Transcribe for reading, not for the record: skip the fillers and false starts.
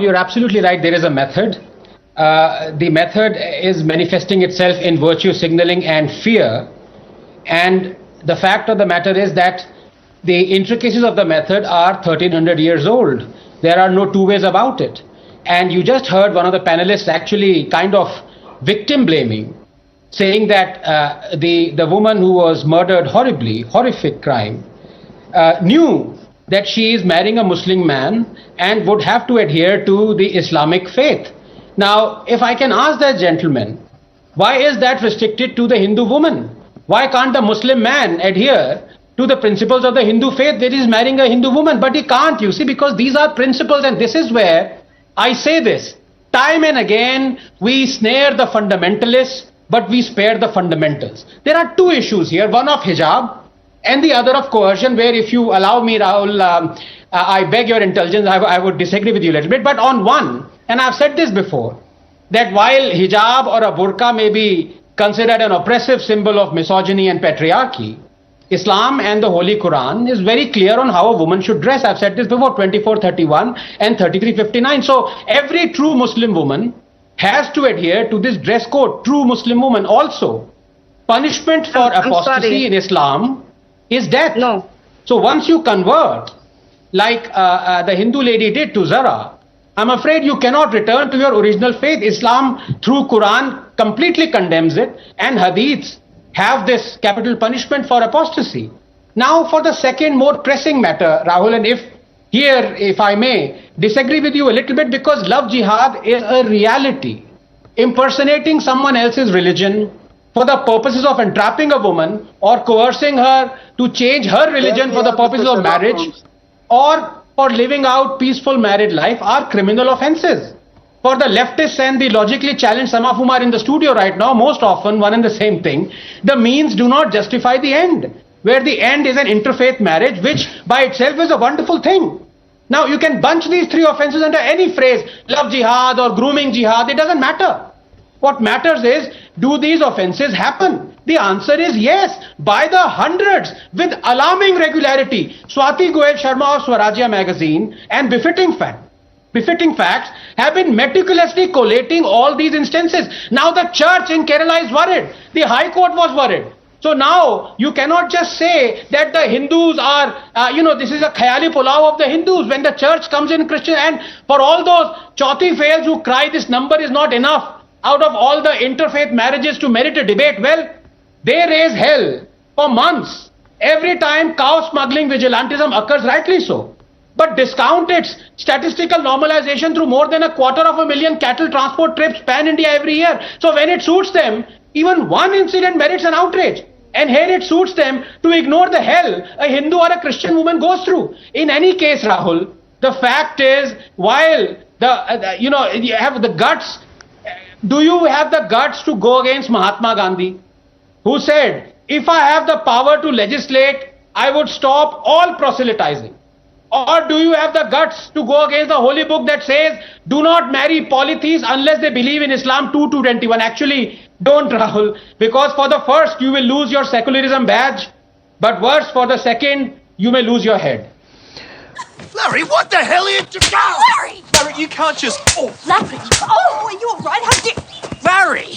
You're absolutely right. There is a method. The method is manifesting itself in virtue signaling and fear. And the fact of the matter is that the intricacies of the method are 1300 years old. There are no two ways about it. And you just heard one of the panelists actually kind of victim blaming, saying that the woman who was murdered horribly, horrific crime, knew that she is marrying a Muslim man and would have to adhere to the Islamic faith. Now, if I can ask that gentleman, why is that restricted to the Hindu woman? Why can't a Muslim man adhere to the principles of the Hindu faith that he is marrying a Hindu woman? But he can't, you see, because these are principles, and this is where I say this. Time and again, we snare the fundamentalists, but we spare the fundamentals. There are two issues here, one of hijab, and the other of coercion, where if you allow me, Rahul, I beg your indulgence, I would disagree with you a little bit. But on one, and I've said this before, that while hijab or a burqa may be considered an oppressive symbol of misogyny and patriarchy, Islam and the Holy Quran is very clear on how a woman should dress. I've said this before, 24:31 and 33:59. So every true Muslim woman has to adhere to this dress code, true Muslim woman. Also, punishment for apostasy in Islam is death. No. So once you convert, like the Hindu lady did to Zara, I'm afraid you cannot return to your original faith. Islam through Quran completely condemns it, and hadiths have this capital punishment for apostasy. Now for the second more pressing matter, Rahul, and if I may disagree with you a little bit, because love jihad is a reality. Impersonating someone else's religion for the purposes of entrapping a woman or coercing her to change her religion for the purposes of marriage or for living out peaceful married life are criminal offenses. For the leftists and the logically challenged, some of whom are in the studio right now, most often one and the same thing, the means do not justify the end, where the end is an interfaith marriage, which by itself is a wonderful thing. Now you can bunch these three offenses under any phrase, love jihad or grooming jihad, it doesn't matter. What matters is, do these offenses happen? The answer is yes, by the hundreds, with alarming regularity. Swati Goel Sharma of Swarajya magazine and befitting facts have been meticulously collating all these instances. Now the church in Kerala is worried. The High Court was worried. So now you cannot just say that the Hindus are, this is a khayali pulao of the Hindus. When the church comes in Christian, and for all those chauthi fails who cry this number is not enough out of all the interfaith marriages to merit a debate, well, they raise hell for months. Every time cow smuggling vigilantism occurs, rightly so. But discount its statistical normalization through more than 250,000 cattle transport trips pan-India every year. So when it suits them, even one incident merits an outrage. And here it suits them to ignore the hell a Hindu or a Christian woman goes through. In any case, Rahul, the fact is, while you have the guts, do you have the guts to go against Mahatma Gandhi, who said, if I have the power to legislate, I would stop all proselytizing? Or do you have the guts to go against the holy book that says, do not marry polytheists unless they believe in Islam 2:21? Actually, don't, Rahul, because for the first, you will lose your secularism badge, but worse, for the second, you may lose your head. Larry, what the hell are you doing? Larry! Larry, you can't just... Larry! Oh, are you all right? How did... Larry!